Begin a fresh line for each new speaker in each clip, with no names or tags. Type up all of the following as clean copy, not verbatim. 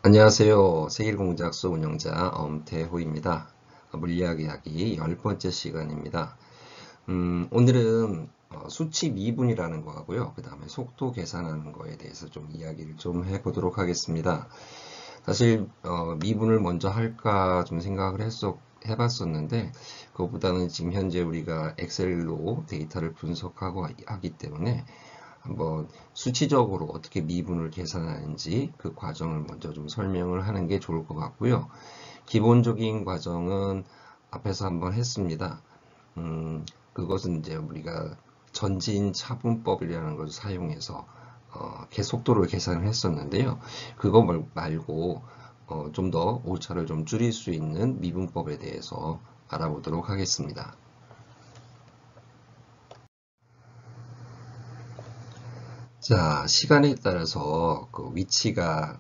안녕하세요. 세일공작소 운영자 엄태호입니다. 물리학 이야기 10번째 시간입니다. 오늘은 수치 미분이라는 거 하고요. 그 다음에 속도 계산하는 거에 대해서 좀 이야기를 좀 해보도록 하겠습니다. 사실 미분을 먼저 할까 좀 생각을 해봤었는데 그것보다는 지금 현재 우리가 엑셀로 데이터를 분석하고 하기 때문에 한번 수치적으로 어떻게 미분을 계산하는지 그 과정을 먼저 좀 설명을 하는 게 좋을 것 같고요. 기본적인 과정은 앞에서 한번 했습니다. 그것은 이제 우리가 전진 차분법이라는 것을 사용해서 속도를 계산을 했었는데요. 그거 말고 좀 더 오차를 좀 줄일 수 있는 미분법에 대해서 알아보도록 하겠습니다. 자, 시간에 따라서 그 위치가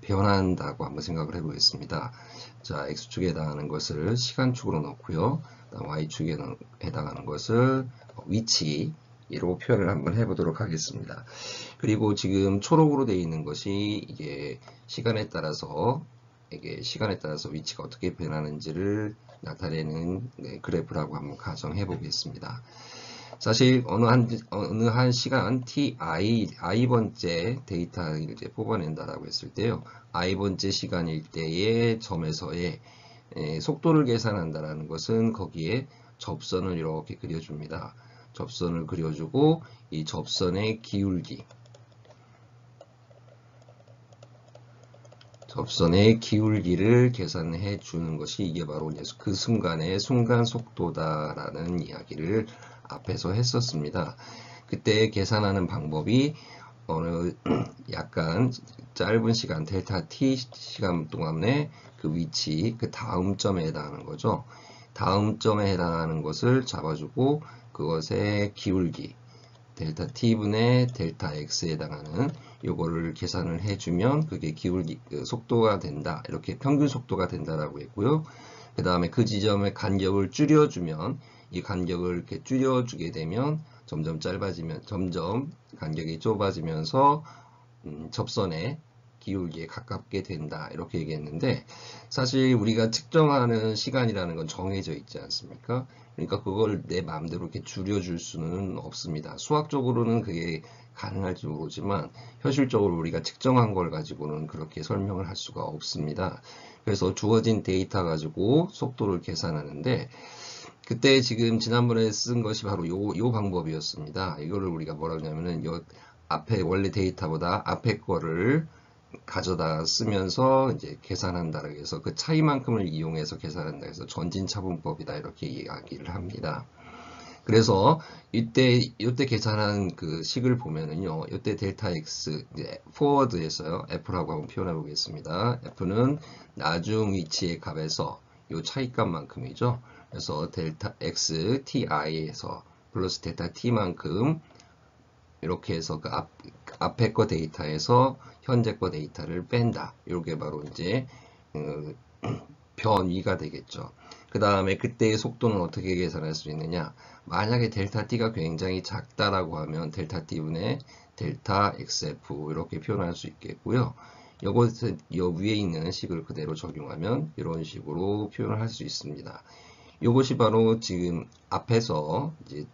변한다고 한번 생각을 해보겠습니다. 자, X축에 해당하는 것을 시간축으로 놓고요. Y축에 해당하는 것을 위치로 표현을 한번 해보도록 하겠습니다. 그리고 지금 초록으로 되어 있는 것이 이게 시간에 따라서 위치가 어떻게 변하는지를 나타내는 그래프라고 한번 가정해 보겠습니다. 사실 어느 한 시간 i번째 데이터를 이제 뽑아낸다라고 했을 때요. i번째 시간일 때의 점에서의 속도를 계산한다라는 것은 거기에 접선을 이렇게 그려줍니다. 접선을 그려주고 이 접선의 기울기를 계산해 주는 것이 이게 바로 그 순간의 순간 속도다라는 이야기를 앞에서 했었습니다. 그때 계산하는 방법이 어느 약간 짧은 시간 델타 t 시간 동안의 그 위치 그 다음 점에 해당하는 거죠. 다음 점에 해당하는 것을 잡아주고 그것의 기울기 델타 t분의 델타 x에 해당하는 요거를 계산을 해주면 그게 기울기 속도가 된다. 이렇게 평균 속도가 된다라고 했고요. 그 다음에 그 지점의 간격을 줄여주면 이 간격을 이렇게 줄여주게 되면 점점 간격이 좁아지면서 접선의 기울기에 가깝게 된다. 이렇게 얘기했는데 사실 우리가 측정하는 시간이라는 건 정해져 있지 않습니까? 그러니까 그걸 내 마음대로 이렇게 줄여줄 수는 없습니다. 수학적으로는 그게 가능할지 모르지만 현실적으로 우리가 측정한 걸 가지고는 그렇게 설명을 할 수가 없습니다. 그래서 주어진 데이터 가지고 속도를 계산하는데 그때 지금 지난번에 쓴 것이 바로 요 방법이었습니다. 이거를 우리가 뭐라 그러냐면은 요 앞에 원래 데이터보다 앞에 거를 가져다 쓰면서 이제 계산한다 그래서 그 차이만큼을 이용해서 계산한다 해서 전진차분법이다 이렇게 이야기를 합니다. 그래서 이때 계산한 그 식을 보면은요. 이때 델타 x 이제 포워드에서요. F라고 한번 표현해 보겠습니다. F는 나중 위치의 값에서 요 차이값만큼이죠. 그래서 델타 x ti에서 플러스 델타 t만큼 이렇게 해서 그 앞에 거 데이터에서 현재 거 데이터를 뺀다. 이게 바로 이제 변위가 되겠죠. 그 다음에 그때의 속도는 어떻게 계산할 수 있느냐? 만약에 델타 t가 굉장히 작다라고 하면 델타 t분의 델타 xf 이렇게 표현할 수 있겠고요. 이것은 요 위에 있는 식을 그대로 적용하면 이런 식으로 표현을 할 수 있습니다. 이것이 바로 지금 앞에서 이제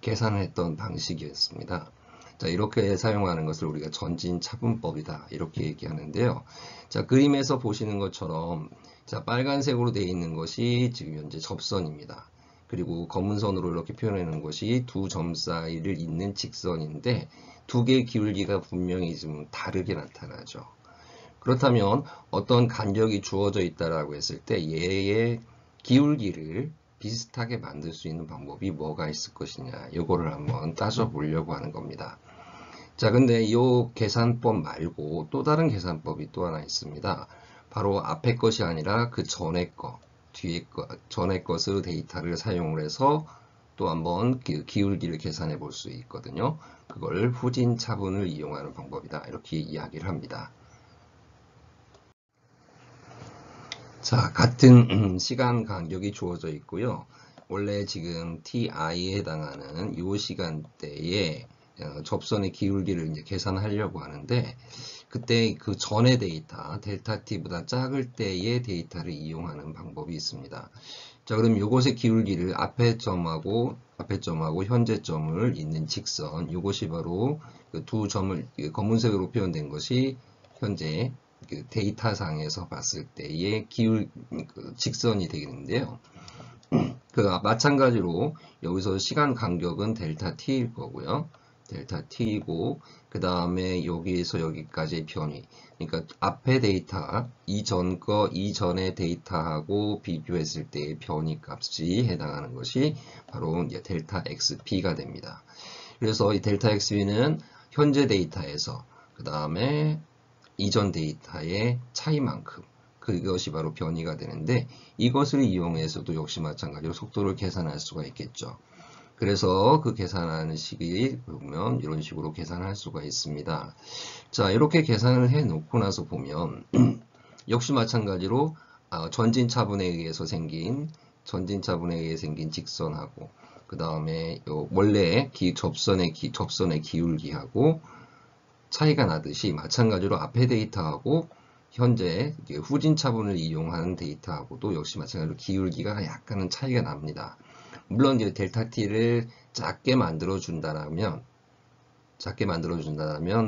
계산을 했던 방식이었습니다. 자, 이렇게 사용하는 것을 우리가 전진차분법이다. 이렇게 얘기하는데요. 자, 그림에서 보시는 것처럼 자, 빨간색으로 되어 있는 것이 지금 현재 접선입니다. 그리고 검은 선으로 이렇게 표현해 놓은 것이 두 점 사이를 잇는 직선인데 두 개의 기울기가 분명히 좀 다르게 나타나죠. 그렇다면 어떤 간격이 주어져 있다라고 했을 때 얘의 기울기를 비슷하게 만들 수 있는 방법이 뭐가 있을 것이냐 이거를 한번 따져보려고 하는 겁니다. 자, 근데 이 계산법 말고 또 다른 계산법이 또 하나 있습니다. 바로 앞에 것이 아니라 그 전에 것의 데이터를 사용을 해서 또 한번 기울기를 계산해 볼 수 있거든요. 그걸 후진 차분을 이용하는 방법이다. 이렇게 이야기를 합니다. 자, 같은 시간 간격이 주어져 있고요. 원래 지금 ti에 해당하는 이 시간대에 접선의 기울기를 이제 계산하려고 하는데 그때 그 전의 데이터, 델타 t보다 작을 때의 데이터를 이용하는 방법이 있습니다. 자, 그럼 이것의 기울기를 앞에 점하고 현재 점을 잇는 직선, 이것이 바로 그 두 점을 검은색으로 표현된 것이 현재 그 데이터상에서 봤을 때의 직선이 되겠는데요. 그 마찬가지로 여기서 시간 간격은 델타 t일 거고요. 델타 t이고 그 다음에 여기에서 여기까지의 변이, 그러니까 앞에 데이터 이전의 데이터하고 비교했을 때의 변이 값이 해당하는 것이 바로 이제 델타 xp가 됩니다. 그래서 이 델타 xp는 현재 데이터에서 그 다음에 이전 데이터의 차이만큼, 그것이 바로 변이가 되는데, 이것을 이용해서도 역시 마찬가지로 속도를 계산할 수가 있겠죠. 그래서 그 계산하는 식이 보면 이런 식으로 계산할 수가 있습니다. 자, 이렇게 계산을 해 놓고 나서 보면 역시 마찬가지로 전진차분에 의해서 생긴 직선하고 그 다음에 원래 접선의 기울기하고 차이가 나듯이 마찬가지로 앞에 데이터하고 현재 후진 차분을 이용하는 데이터하고도 역시 마찬가지로 기울기가 약간은 차이가 납니다. 물론 이제 델타 t를 작게 만들어 준다면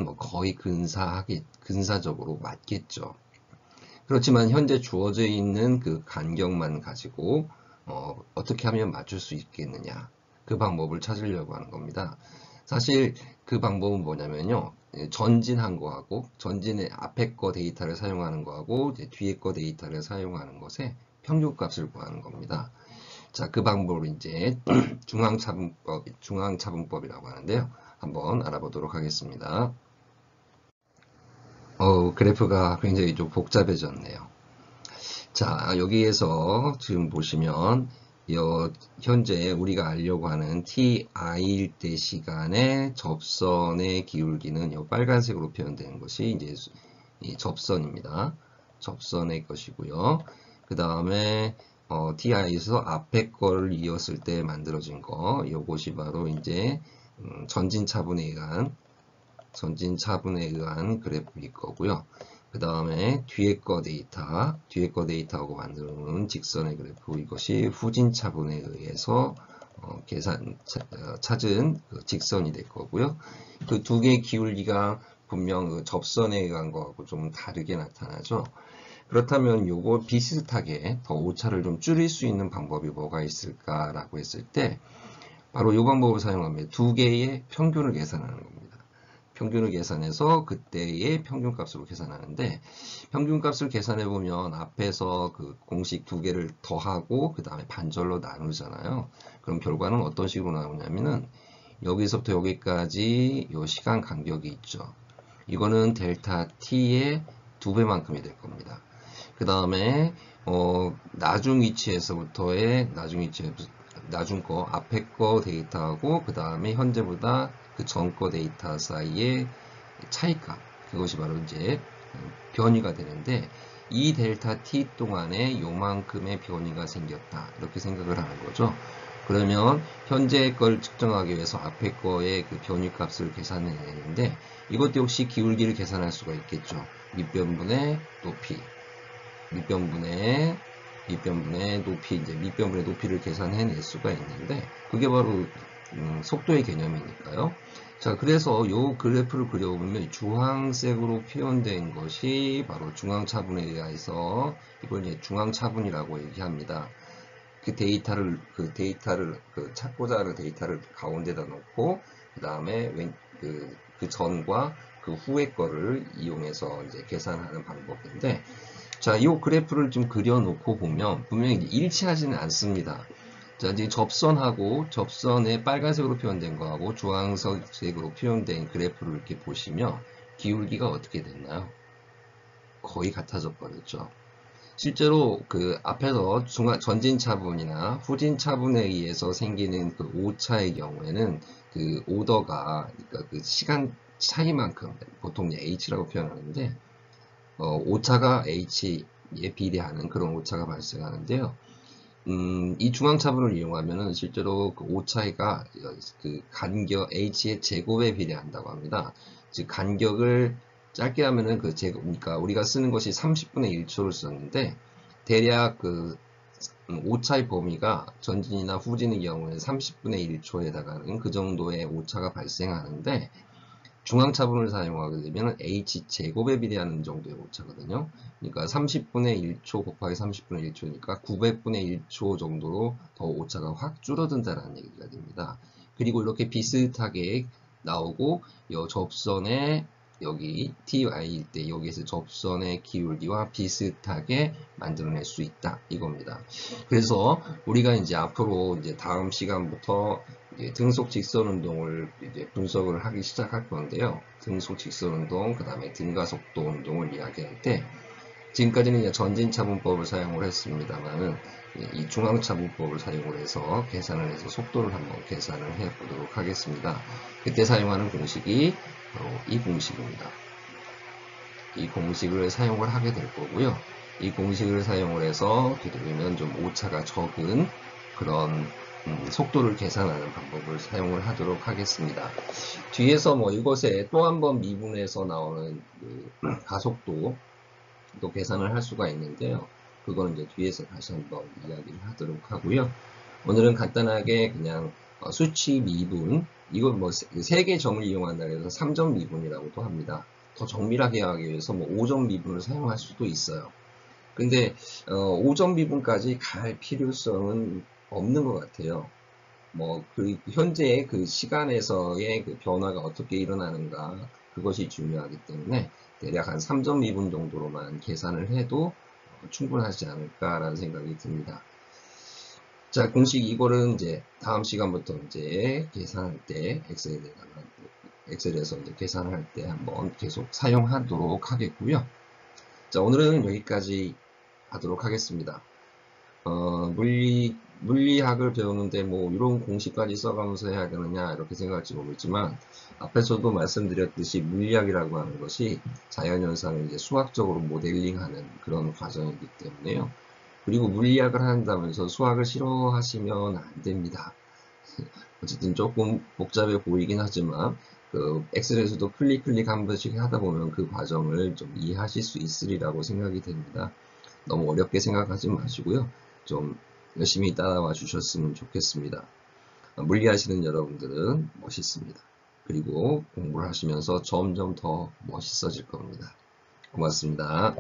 뭐 거의 근사적으로 맞겠죠. 그렇지만 현재 주어져 있는 그 간격만 가지고 어떻게 하면 맞출 수 있겠느냐, 그 방법을 찾으려고 하는 겁니다. 사실 그 방법은 뭐냐면요, 전진한 거하고 전진의 앞에 거 데이터를 사용하는 거하고 뒤에 거 데이터를 사용하는 것의 평균값을 구하는 겁니다. 자, 그 방법을 이제 중앙차분법이라고 하는데요. 한번 알아보도록 하겠습니다. 그래프가 굉장히 좀 복잡해졌네요. 자, 여기에서 지금 보시면 현재 우리가 알려고 하는 ti일 때 시간의 접선의 기울기는 이 빨간색으로 표현되는 것이 이제 이 접선입니다. 접선의 것이고요. 그 다음에 ti에서 앞에 거를 이었을 때 만들어진 거, 이것이 바로 이제 전진차분에 의한 그래프일 거고요. 그 다음에 뒤에 거 데이터하고 만들어 놓은 직선의 그래프, 이것이 후진 차분에 의해서 찾은 그 직선이 될 거고요. 그 두 개의 기울기가 분명 그 접선에 의한 거하고 좀 다르게 나타나죠. 그렇다면 요거 비슷하게 더 오차를 좀 줄일 수 있는 방법이 뭐가 있을까라고 했을 때 바로 이 방법을 사용하면 두 개의 평균을 계산하는 겁니다. 평균을 계산해서 그때의 평균값으로 계산하는데, 평균값을 계산해 보면 앞에서 그 공식 두 개를 더하고 그 다음에 반절로 나누잖아요. 그럼 결과는 어떤 식으로 나오냐면은 여기서부터 여기까지 이 시간 간격이 있죠. 이거는 델타 t의 2배만큼이 될 겁니다. 그 다음에 나중 위치에서부터의 나중 거 앞에 거 데이터하고 그 다음에 현재보다 그 전 거 데이터 사이의 차이값, 그것이 바로 이제 변이가 되는데, 이 델타 t 동안에 요만큼의 변이가 생겼다, 이렇게 생각을 하는 거죠. 그러면 현재 걸 측정하기 위해서 앞에 거의 그 변이 값을 계산해내는데, 이것도 역시 기울기를 계산할 수가 있겠죠. 밑변분의 높이, 밑변분의 높이를 계산해낼 수가 있는데, 그게 바로 속도의 개념이니까요. 자, 그래서 이 그래프를 그려보면 주황색으로 표현된 것이 바로 중앙차분에 의해서, 이걸 이제 중앙차분이라고 얘기합니다. 그 찾고자 하는 데이터를 가운데다 놓고, 그 다음에 그 전과 그 후의 거를 이용해서 이제 계산하는 방법인데, 자, 이 그래프를 좀 그려놓고 보면 분명히 일치하지는 않습니다. 자, 이제 접선에 빨간색으로 표현된 거하고 주황색으로 표현된 그래프를 이렇게 보시면 기울기가 어떻게 됐나요? 거의 같아져 버렸죠. 실제로 그 앞에서 전진차분이나 후진차분에 의해서 생기는 그 오차의 경우에는 그 오더가, 그러니까 그 시간 차이만큼, 보통 h라고 표현하는데, 오차가 h에 비례하는 그런 오차가 발생하는데요. 이 중앙차분을 이용하면은 실제로 그 오차가 그 간격 h의 제곱에 비례한다고 합니다. 즉 간격을 짧게 하면은 그러니까 우리가 쓰는 것이 30분의 1초를 썼는데 대략 그 오차의 범위가 전진이나 후진의 경우에 30분의 1초에 해당하는 그 정도의 오차가 발생하는데 중앙차분을 사용하게 되면 h제곱에 비례하는 정도의 오차거든요. 그러니까 30분의 1초 곱하기 30분의 1초니까 900분의 1초 정도로 더 오차가 확 줄어든다는 얘기가 됩니다. 그리고 이렇게 비슷하게 나오고 이 접선의 여기 ty일 때 여기에서 접선의 기울기와 비슷하게 만들어낼 수 있다 이겁니다. 그래서 우리가 이제 앞으로 이제 다음 시간부터 이제 등속 직선 운동을 이제 분석을 하기 시작할 건데요. 등속 직선 운동, 그 다음에 등가속도 운동을 이야기할 때 지금까지는 이제 전진차분법을 사용을 했습니다만은 이 중앙차분법을 사용을 해서 계산을 해서 속도를 한번 계산을 해 보도록 하겠습니다. 그때 사용하는 공식이 바로 이 공식입니다. 이 공식을 사용을 하게 될 거고요. 이 공식을 사용을 해서 되도록이면 좀 오차가 적은 그런 속도를 계산하는 방법을 사용을 하도록 하겠습니다. 뒤에서 뭐 이것에 또 한 번 미분해서 나오는 그 가속도 또 계산을 할 수가 있는데요. 그거는 이제 뒤에서 다시 한번 이야기를 하도록 하고요. 오늘은 간단하게 그냥 수치 미분, 이건 뭐 3개 점을 이용한다 해서 3점 미분이라고도 합니다. 더 정밀하게 하기 위해서 뭐 5점 미분을 사용할 수도 있어요. 근데 5점 미분까지 갈 필요성은 없는 것 같아요. 뭐 그 현재 그 시간에서의 그 변화가 어떻게 일어나는가 그것이 중요하기 때문에 대략 한 3점 미분 정도로만 계산을 해도 충분하지 않을까라는 생각이 듭니다. 자, 공식 이거는 이제 다음 시간부터 이제 계산할 때 엑셀에서 이제 계산할 때 한번 계속 사용하도록 하겠고요. 자, 오늘은 여기까지 하도록 하겠습니다. 물리학을 배우는데 뭐 이런 공식까지 써가면서 해야 되느냐 이렇게 생각할지 모르겠지만 앞에서도 말씀드렸듯이 물리학이라고 하는 것이 자연현상을 이제 수학적으로 모델링하는 그런 과정이기 때문에요. 그리고 물리학을 한다면서 수학을 싫어하시면 안 됩니다. 어쨌든 조금 복잡해 보이긴 하지만 그 엑셀에서도 클릭 한 번씩 하다 보면 그 과정을 좀 이해하실 수 있으리라고 생각이 됩니다. 너무 어렵게 생각하지 마시고요. 좀 열심히 따라와 주셨으면 좋겠습니다. 물리하시는 여러분들은 멋있습니다. 그리고 공부를 하시면서 점점 더 멋있어질 겁니다. 고맙습니다.